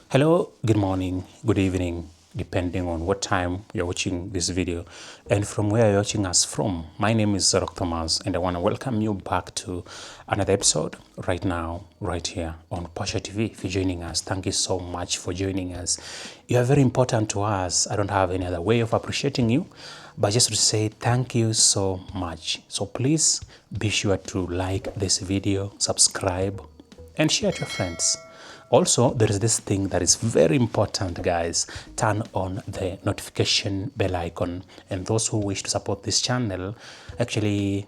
Hello, good morning, good evening, depending on what time you're watching this video and from where you're watching us from. My name is Zarok Thomas and I want to welcome you back to another episode right now, right here on Pasha TV. If you're joining us, thank you so much for joining us. You are very important to us. I don't have any other way of appreciating you, but just to say thank you so much. So please be sure to like this video, subscribe, and share to your friends. Also, there is this thing that is very important, guys. Turn on the notification bell icon. And those who wish to support this channel, actually,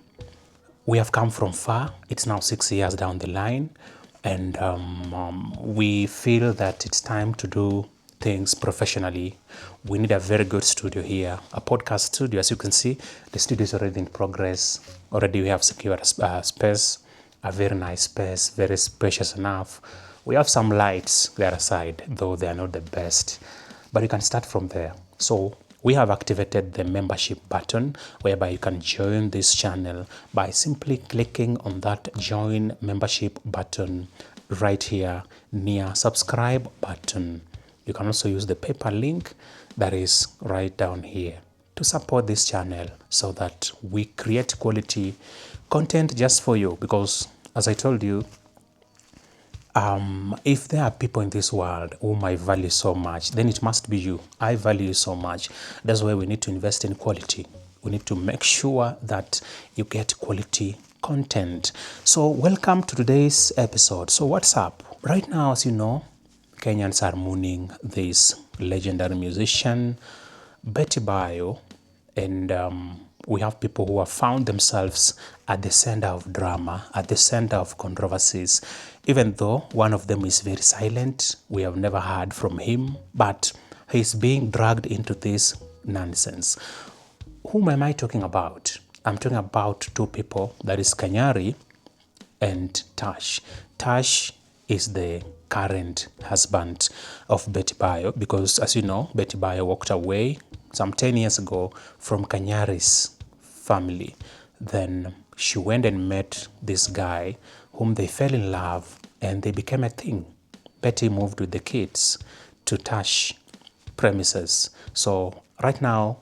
we have come from far. It's now 6 years down the line. And we feel that it's time to do things professionally. We need a very good studio here, a podcast studio. As you can see, the studio is already in progress. Already we have secured a space, a very nice space, very spacious enough. We have some lights there aside, though they are not the best, but you can start from there. So we have activated the membership button whereby you can join this channel by simply clicking on that join membership button right here near subscribe button. You can also use the PayPal link that is right down here to support this channel so that we create quality content just for you, because as I told you, if there are people in this world whom I value so much, then it must be you. I value you so much. That's why we need to invest in quality. We need to make sure that you get quality content. So welcome to today's episode. So what's up? Right now, as you know, Kenyans are mourning this legendary musician, Betty Bayo, and we have people who have found themselves at the center of drama, at the center of controversies. Even though one of them is very silent, we have never heard from him, but he's being dragged into this nonsense. Whom am I talking about? I'm talking about two people, that is Kanyari and Tash. Tash is the current husband of Betty Bayo, because as you know, Betty Bayo walked away some 10 years ago from Kanyari's family. Then she went and met this guy whom they fell in love and they became a thing. Betty moved with the kids to Tash premises. So right now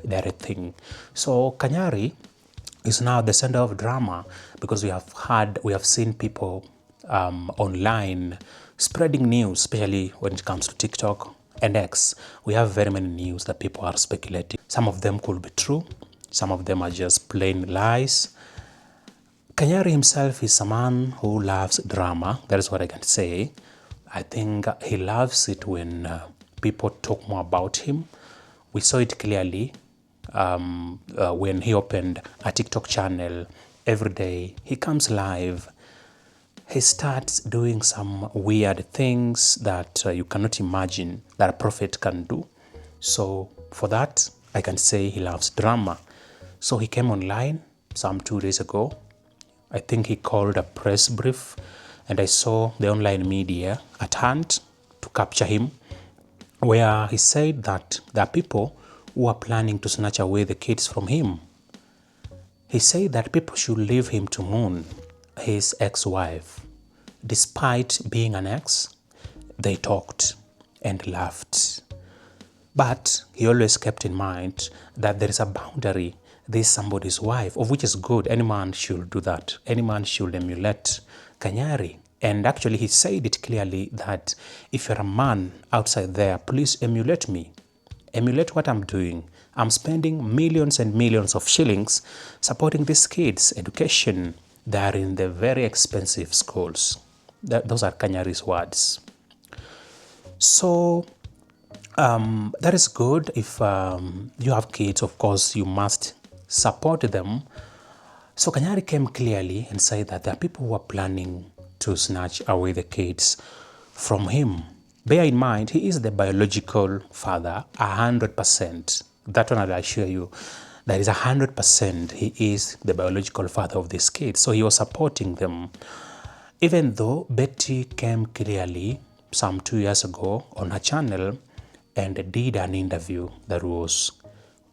they're a thing. So Kanyari is now the center of drama because we have seen people online spreading news, especially when it comes to TikTok and X. We have very many news that people are speculating. Some of them could be true. Some of them are just plain lies. Kanyari himself is a man who loves drama. That is what I can say. I think he loves it when people talk more about him. We saw it clearly when he opened a TikTok channel. Every day he comes live. He starts doing some weird things that you cannot imagine that a prophet can do. So for that, I can say he loves drama. So he came online some 2 days ago. I think he called a press brief, and I saw the online media at hand to capture him, where he said that there are people who are planning to snatch away the kids from him. He said that people should leave him to mourn his ex-wife. Despite being an ex, they talked and laughed. But he always kept in mind that there is a boundary. This is somebody's wife, of which is good. Any man should do that. Any man should emulate Kanyari. And actually he said it clearly that if you're a man outside there, please emulate me. Emulate what I'm doing. I'm spending millions and millions of shillings supporting these kids' education. They are in the very expensive schools. Those are Kanyari's words. So that is good. If you have kids, of course, you must support them. So Kanyari came clearly and said that there are people who are planning to snatch away the kids from him. Bear in mind, he is the biological father, 100%. That one I'll assure you. That is 100%. He is the biological father of these kids. So he was supporting them. Even though Betty came clearly some 2 years ago on her channel and did an interview that was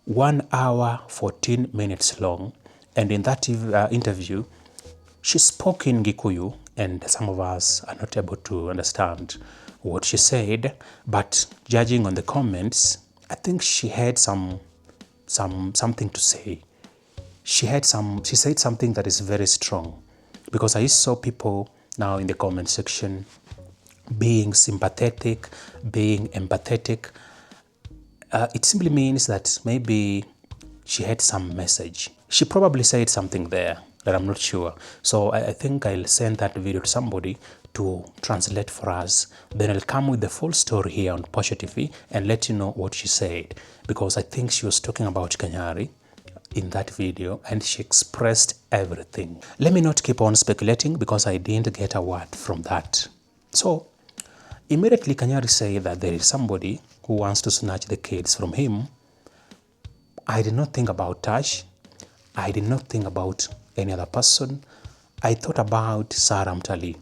1 hour, 14 minutes long. And in that interview, she spoke in Gikuyu, and some of us are not able to understand what she said, but judging on the comments, I think she had something to say. She said something that is very strong, because I saw people now in the comment section being sympathetic, being empathetic. It simply means that maybe she had some message. She probably said something there that I'm not sure. So I think I'll send that video to somebody to translate for us. Then I'll come with the full story here on Posho TV and let you know what she said, because I think she was talking about Kanyari in that video and she expressed everything. Let me not keep on speculating because I didn't get a word from that. So immediately Kanyari said that there is somebody who wants to snatch the kids from him. I did not think about Tash. I did not think about any other person. I thought about Sarah Mtali.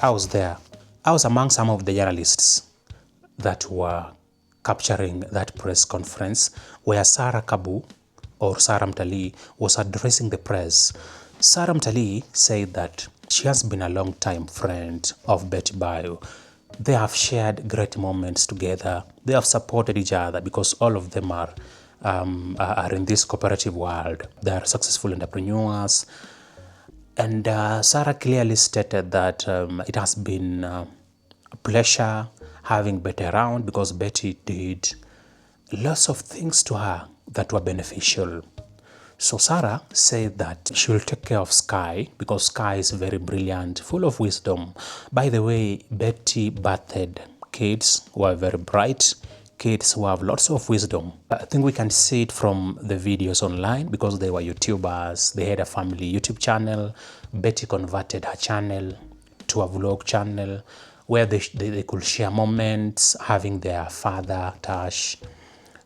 I was there. I was among some of the journalists that were capturing that press conference where Sarah Kabu or Sarah Mtali was addressing the press. Sarah Mtali said that she has been a long-time friend of Betty Bayo. They have shared great moments together. They have supported each other because all of them are in this cooperative world. They are successful entrepreneurs. And Sarah clearly stated that it has been a pleasure having Betty around because Betty did lots of things to her that were beneficial. So Sarah said that she will take care of Sky because Sky is very brilliant, full of wisdom. By the way, Betty birthed kids who are very bright, kids who have lots of wisdom. I think we can see it from the videos online because they were YouTubers. They had a family YouTube channel. Betty converted her channel to a vlog channel where they could share moments, having their father, Tash,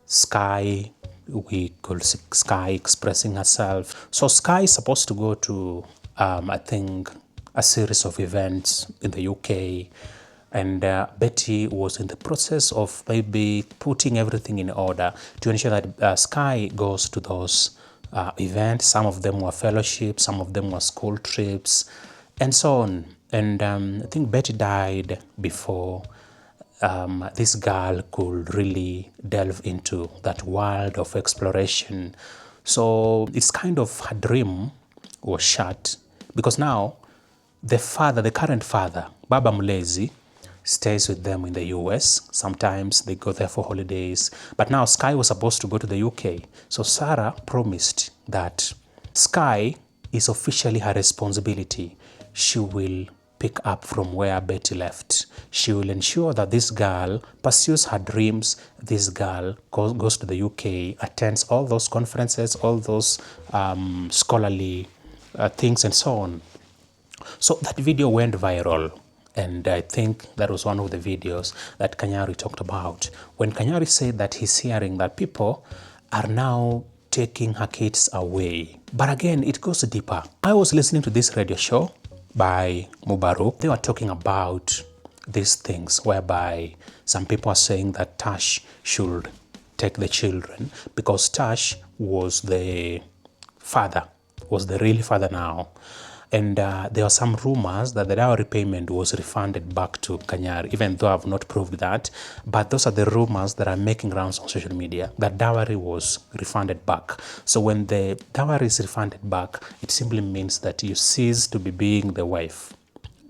Sky. We could see Sky expressing herself. So Sky is supposed to go to, I think, a series of events in the UK. And Betty was in the process of maybe putting everything in order to ensure that Sky goes to those events. Some of them were fellowships, some of them were school trips, and so on. And I think Betty died before this girl could really delve into that world of exploration. So it's kind of her dream was shut because now the current father, Baba Mulezi, stays with them in the US. Sometimes they go there for holidays. But now Sky was supposed to go to the UK. So Sarah promised that Sky is officially her responsibility. She will pick up from where Betty left. She will ensure that this girl pursues her dreams. This girl goes to the UK, attends all those conferences, all those scholarly things and so on. So that video went viral. And I think that was one of the videos that Kanyari talked about. When Kanyari said that he's hearing that people are now taking her kids away. But again, it goes deeper. I was listening to this radio show by Mubarak. They were talking about these things whereby some people are saying that Tash should take the children because Tash was the father, was the real father now. And there were some rumors that the dowry payment was refunded back to Kanyari, even though I've not proved that. But those are the rumors that are making rounds on social media, that dowry was refunded back. So when the dowry is refunded back, it simply means that you cease to be being the wife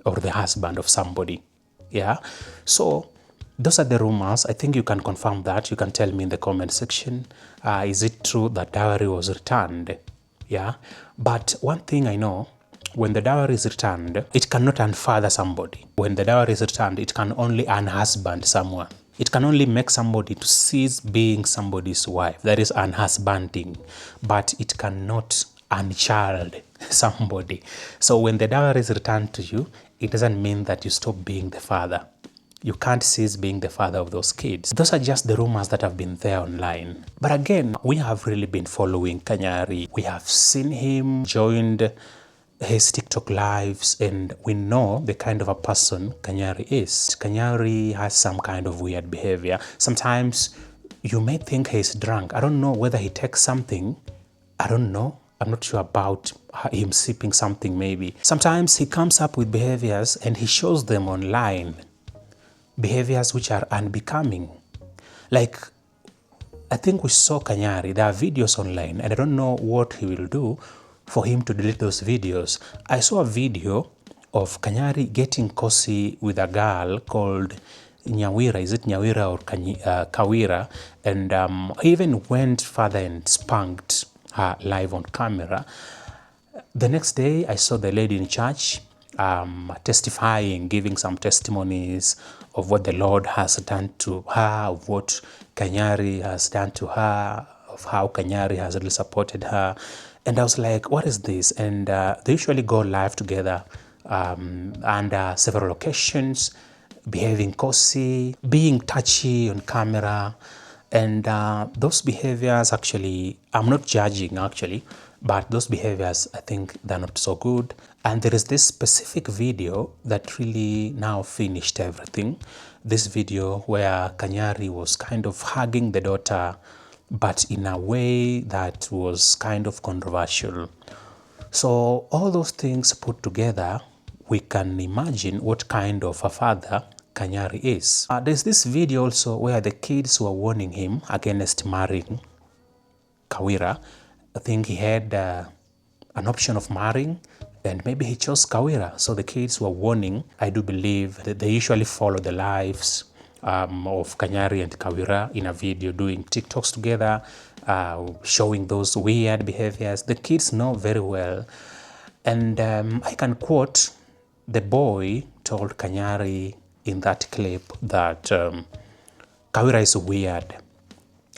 or the husband of somebody. Yeah. So those are the rumors. I think you can confirm that. You can tell me in the comment section. Is it true that dowry was returned? Yeah. But one thing I know, when the dowry is returned, it cannot unfather somebody. When the dowry is returned, it can only unhusband someone. It can only make somebody to cease being somebody's wife. That is unhusbanding. But it cannot unchild somebody. So when the dowry is returned to you, it doesn't mean that you stop being the father. You can't cease being the father of those kids. Those are just the rumors that have been there online. But again, we have really been following Kanyari. We have seen him joined his TikTok lives, and we know the kind of a person Kanyari is. Kanyari has some kind of weird behavior. Sometimes you may think he's drunk. I don't know whether he takes something. I don't know. I'm not sure about him sipping something maybe. Sometimes he comes up with behaviors and he shows them online. behaviors which are unbecoming. Like, I think we saw Kanyari, there are videos online, and I don't know what he will do for him to delete those videos. I saw a video of Kanyari getting cozy with a girl called Nyawira. Is it Nyawira or Kawira? And he even went further and spanked her live on camera. The next day, I saw the lady in church testifying, giving some testimonies of what the Lord has done to her, of what Kanyari has done to her, of how Kanyari has really supported her. And I was like, what is this? And they usually go live together under several occasions, behaving cozy, being touchy on camera. And those behaviors actually, I'm not judging actually, but those behaviors, I think they're not so good. And there is this specific video that really now finished everything. This video where Kanyari was kind of hugging the daughter, but in a way that was kind of controversial. So all those things put together, we can imagine what kind of a father Kanyari is. There's this video also where the kids were warning him against marrying Kawira. I think he had an option of marrying, and maybe he chose Kawira. So the kids were warning. I do believe that they usually follow the lives of Kanyari and Kawira in a video, doing TikToks together, showing those weird behaviors. The kids know very well. And I can quote, the boy told Kanyari in that clip that Kawira is weird.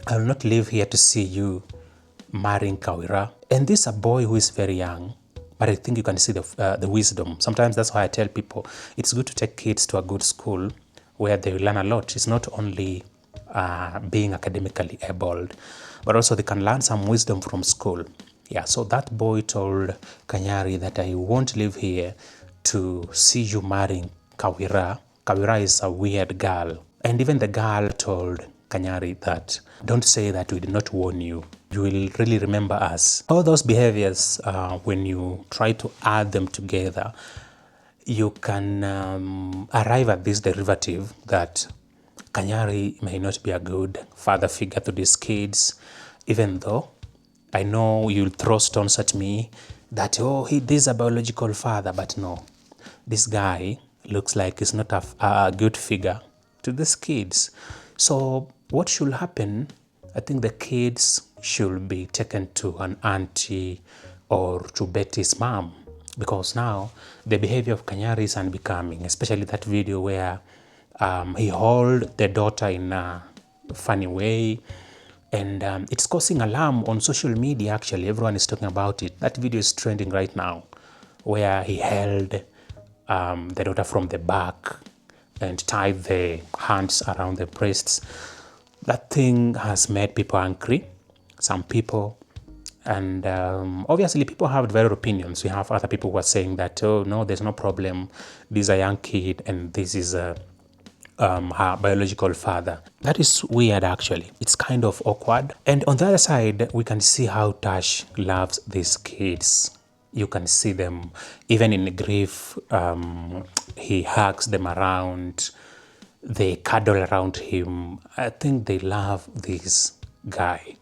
I will not live here to see you marrying Kawira. And this is a boy who is very young, but I think you can see the wisdom. Sometimes that's why I tell people it's good to take kids to a good school where they learn a lot. It's not only being academically able, but also they can learn some wisdom from school. Yeah, so that boy told Kanyari that I won't live here to see you marrying Kawira. Kawira is a weird girl. And even the girl told Kanyari that, don't say that we did not warn you. You will really remember us. All those behaviors, when you try to add them together, you can arrive at this derivative that Kanyari may not be a good father figure to these kids, even though I know you'll throw stones at me that, oh, this is a biological father, but no. This guy looks like he's not a good figure to these kids. So what should happen? I think the kids should be taken to an auntie or to Betty's mom, because now the behavior of Kanyari is unbecoming, especially that video where he held the daughter in a funny way. And it's causing alarm on social media, actually. Everyone is talking about it. That video is trending right now, where he held the daughter from the back and tied the hands around the breasts. That thing has made people angry, some people. And obviously, people have varied opinions. We have other people who are saying that, oh, no, there's no problem. This is a young kid, and this is her biological father. That is weird, actually. It's kind of awkward. And on the other side, we can see how Tash loves these kids. You can see them, even in grief, he hugs them around, they cuddle around him. I think they love this guy.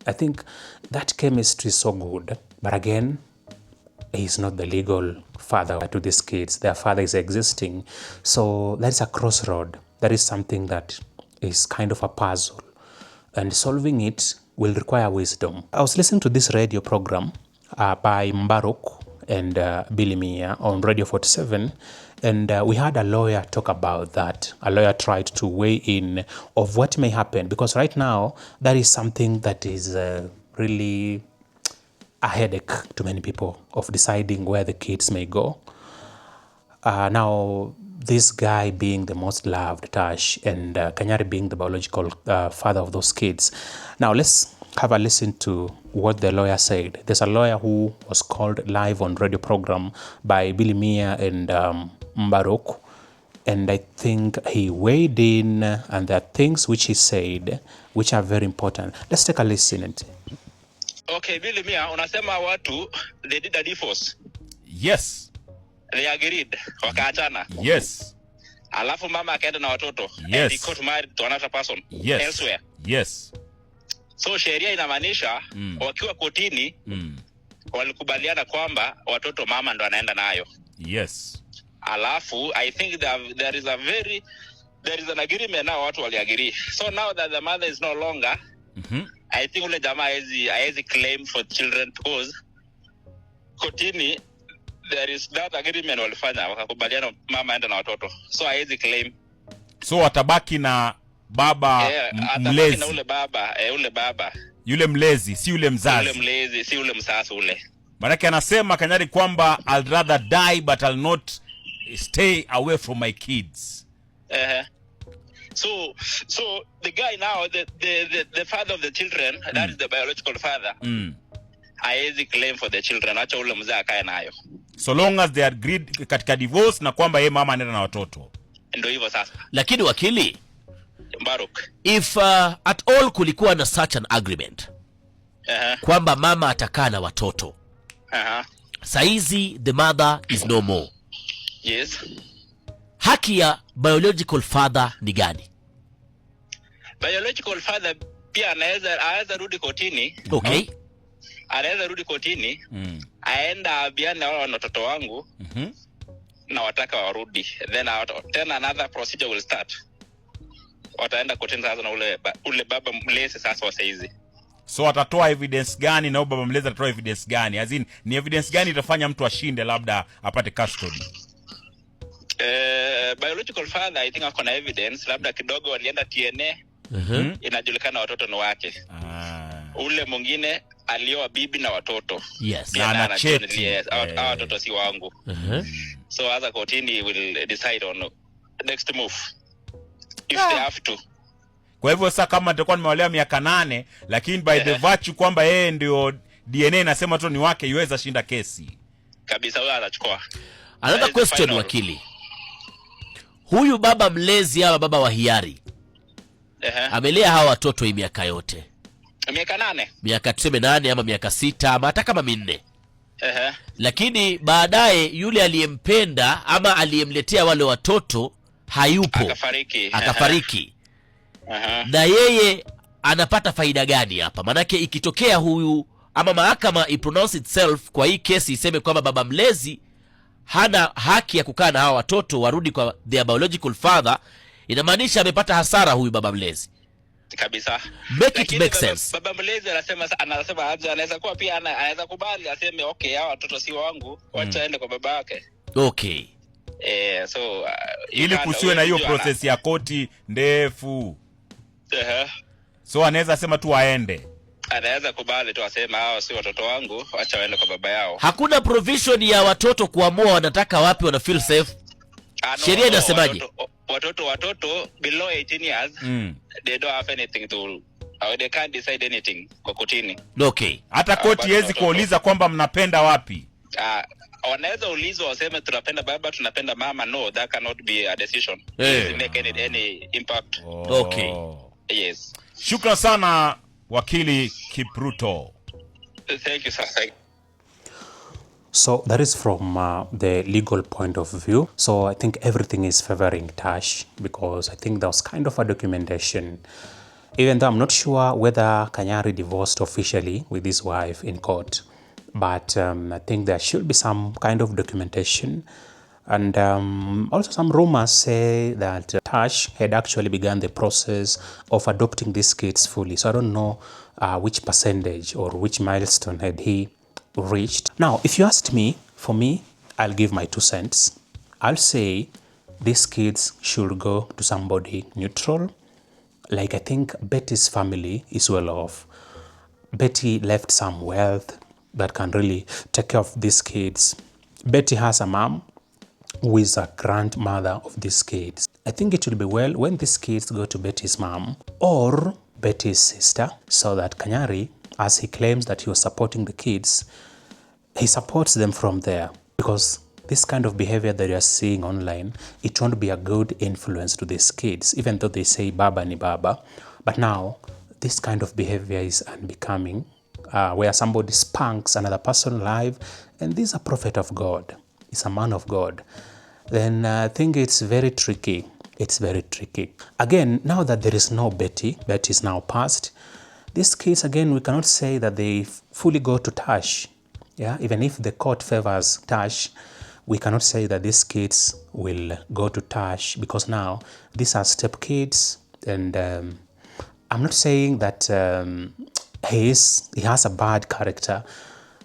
I think that chemistry is so good. But again, he's not the legal father to these kids. Their father is existing. So that's a crossroad. That is something that is kind of a puzzle. And solving it will require wisdom. I was listening to this radio program by Mbaruk and Billy Mia on Radio 47. And we had a lawyer talk about that. A lawyer tried to weigh in of what may happen. Because right now, that is something that is really a headache to many people of deciding where the kids may go. Now, this guy being the most loved, Tash, and Kanyari being the biological father of those kids. Now, let's have a listen to what the lawyer said. There's a lawyer who was called live on radio program by Billy Mia and Mbaruk. And I think he weighed in, and there are things which he said which are very important. Let's take a listen. Okay, Billy Mia, unasema watu, they did a divorce. Yes. They agreed, wakaachana. Yes. alafu mama akaenda na watoto, Yes. and he got married to another person elsewhere. Yes. So sheria inamaanisha wakiwa kotini walikubaliana kwamba watoto mama ndo anaenda nayo. Yes. Alafu I think there is an agreement now, watu waliagree. So now that the mother is no longer, I think ule jamaa haezi claim for children because kotini there is that agreement walifanya, wakakubaliana mama aenda na watoto. So haezi claim. So watabaki na baba mlezi. Na ule baba. Yule mlezi, si yule mzazi. Yule mlezi, si yule msasi ule. Manake anasema Kanyari kwamba I'll rather die but I'll not stay away from my kids. So the guy now, the father of the children, that is the biological father. Haezi claim for the children, acha ule mzee akae nayo. So long as they agreed katika divorce na kwamba yeye mama anaenda na watoto. Ndio hivyo sasa. Lakini wakili, Mbaruk, if at all kulikuwa na such an agreement kwamba mama atakaa na watoto, saizi the mother is no more. Yes. Haki ya biological father ni gani? Biological father pia anaweza rudi kotini. Okay. Anaweza rudi kotini. Aenda abiane wao watoto wangu. Na wataka warudi. Then another procedure will start. Wataenda kotini sasa na ule baba mlezi sasa wa saizi. So atatoa evidence gani na baba mlezi atatoa evidence gani? As in, ni evidence gani itafanya mtu ashinde labda apate custody? Biological father I think akona evidence, labda kidogo walienda TNA. Inajulikana watoto ni wake. Ule mwingine alioa bibi na watoto. Yes. Na ana cheti. Hawa watoto si wangu. So as a kotini will decide on next move if they have to. Kwa hivyo sasa kama nitakuwa nimewalea miaka 8 lakini by the virtue kwamba yeye ndio DNA inasema tu ni wake, yuweza shinda kesi. Kabisa, wewe anachukua. Another question wakili. Huyu baba mlezi ama baba wa hiari amelea hawa watoto hii miaka yote. Miaka 8. Miaka tuseme 8 ama miaka 6 ama hata kama 4. Lakini baadaye yule aliyempenda ama aliyemletea wale watoto hayupo. Akafariki. Na yeye anapata faida gani hapa? Manake ikitokea huyu ama mahakama ipronounce itself kwa hii kesi iseme kwamba baba mlezi hana haki ya kukaa na hawa watoto warudi kwa their biological father, inamaanisha amepata hasara huyu baba mlezi. Kabisa. Make sense. Baba mlezi anasema aje, anaweza kuwa pia anaweza kubali aseme okay, hawa watoto si wangu, wacha aende kwa baba yake. Okay. So ili kusiwe na hiyo process ya koti ndefu. So anaweza sema tu aende. Anaweza kubali tu aseme hao si watoto wangu, acha waende kwa baba yao. Hakuna provision ya watoto kuamua wanataka wapi, wana feel safe. Sheria inasemaje? Watoto below 18 years they don't have anything to, they can't decide anything kwa kotini. Okay. Hata koti haiwezi kuuliza kwamba mnapenda wapi. Wanaweza ulizwa waseme tunapenda baba, tunapenda mama. No, that cannot be a decision. It doesn't make any impact. Okay. Yes. Shukran sana wakili Kipruto. Thank you, sir. So that is from the legal point of view. So I think everything is favoring Tash because I think there was kind of a documentation. Even though I'm not sure whether Kanyari divorced officially with his wife in court, but I think there should be some kind of documentation. And also some rumors say that Tash had actually begun the process of adopting these kids fully. So I don't know which percentage or which milestone had he reached. Now, if you asked me, for me, I'll give my 2 cents. I'll say these kids should go to somebody neutral. Like I think Betty's family is well off. Betty left some wealth that can really take care of these kids. Betty has a mom who is a grandmother of these kids. I think it will be well when these kids go to Betty's mom or Betty's sister, so that Kanyari, as he claims that he was supporting the kids, he supports them from there. Because this kind of behavior that you are seeing online, it won't be a good influence to these kids, even though they say Baba ni Baba. But now, this kind of behavior is unbecoming, where somebody spanks another person live, and this is a prophet of God, is a man of God. then I think it's very tricky. It's very tricky. Again, now that there is no Betty is now passed, these kids, again, we cannot say that they fully go to Tash. Yeah, even if the court favors Tash, we cannot say that these kids will go to Tash, because now these are step kids, and I'm not saying that he has a bad character,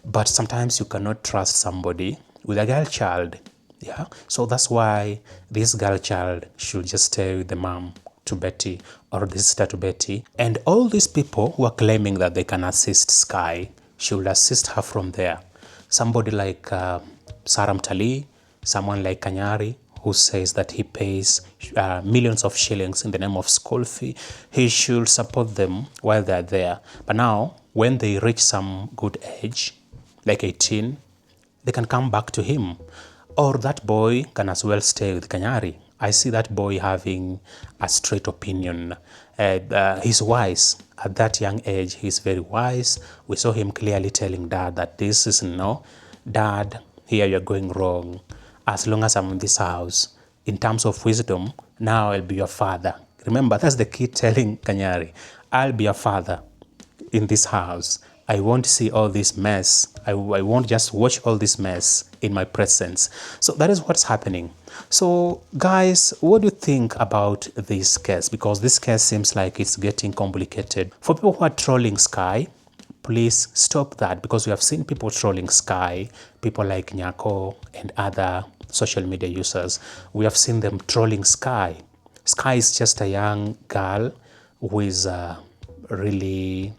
but sometimes you cannot trust somebody with a girl child. Yeah, so that's why this girl child should just stay with the mom to Betty, or the sister to Betty. And all these people who are claiming that they can assist Sky should assist her from there. Somebody like Saram Tali, someone like Kanyari, who says that he pays millions of shillings in the name of school fee, he should support them while they're there. But now, when they reach some good age, like 18, they can come back to him. Or that boy can as well stay with Kanyari. I see that boy having a straight opinion. He's wise. At that young age, he's very wise. We saw him clearly telling Dad that this is no, Dad, here you're going wrong. As long as I'm in this house, in terms of wisdom, now I'll be your father. Remember, that's the kid telling Kanyari, I'll be your father in this house. I won't see all this mess. I won't just watch all this mess in my presence. So that is what's happening. So guys, what do you think about this case? Because this case seems like it's getting complicated. For people who are trolling Sky, please stop that, because we have seen people trolling Sky, people like Nyako and other social media users. We have seen them trolling Sky. Sky is just a young girl who is really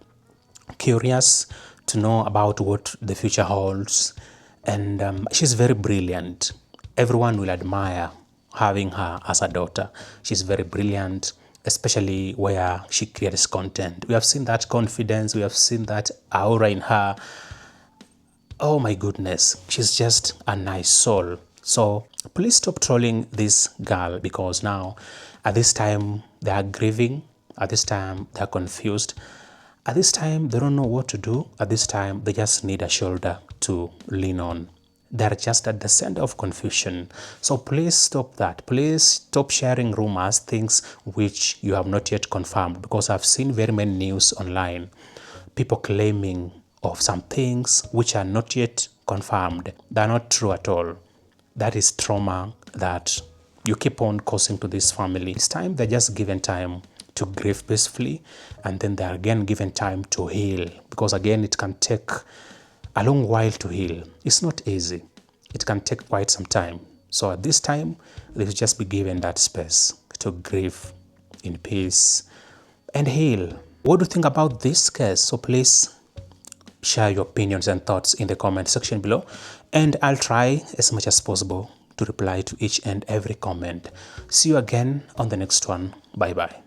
curious to know about what the future holds, and she's very brilliant. Everyone will admire having her as a daughter. She's very brilliant, especially where she creates content. We have seen that confidence, we have seen that aura in her. Oh my goodness, she's just a nice soul. So please stop trolling this girl, because now at this time they are grieving, at this time they are confused, at this time they don't know what to do, at this time they just need a shoulder to lean on. They're just at the center of confusion. So please stop that. Please stop sharing rumors, things which you have not yet confirmed, because I've seen very many news online, people claiming of some things which are not yet confirmed. They're not true at all. That is trauma that you keep on causing to this family. It's time they're just given time to grieve peacefully, and then they're again given time to heal, because again it can take a long while to heal. It's not easy. It can take quite some time. So at this time, they should just be given that space to grieve in peace and heal. What do you think about this case? So please share your opinions and thoughts in the comment section below, and I'll try as much as possible to reply to each and every comment. See you again on the next one. Bye bye.